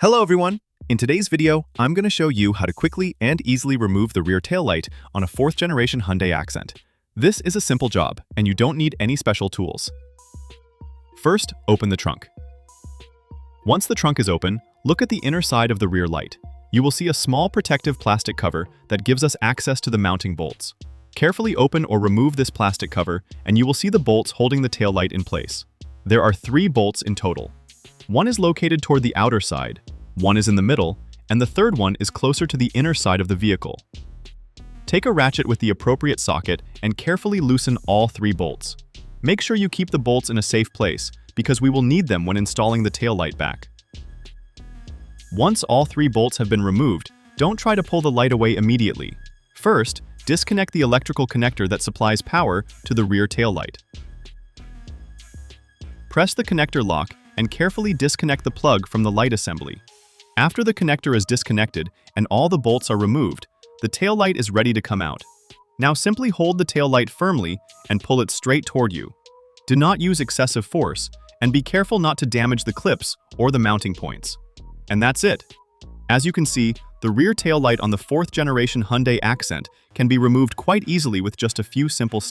Hello everyone! In today's video, I'm going to show you how to quickly and easily remove the rear taillight on a 4th generation Hyundai Accent. This is a simple job, and you don't need any special tools. First, open the trunk. Once the trunk is open, look at the inner side of the rear light. You will see a small protective plastic cover that gives us access to the mounting bolts. Carefully open or remove this plastic cover, and you will see the bolts holding the taillight in place. There are 3 bolts in total. One is located toward the outer side, one is in the middle, and the third one is closer to the inner side of the vehicle. Take a ratchet with the appropriate socket and carefully loosen all 3 bolts. Make sure you keep the bolts in a safe place, because we will need them when installing the taillight back. Once all 3 bolts have been removed, don't try to pull the light away immediately. First, disconnect the electrical connector that supplies power to the rear taillight. Press the connector lock and carefully disconnect the plug from the light assembly. After the connector is disconnected and all the bolts are removed, the taillight is ready to come out. Now simply hold the taillight firmly and pull it straight toward you. Do not use excessive force, and be careful not to damage the clips or the mounting points. And that's it. As you can see, the rear taillight on the 4th generation Hyundai Accent can be removed quite easily with just a few simple steps.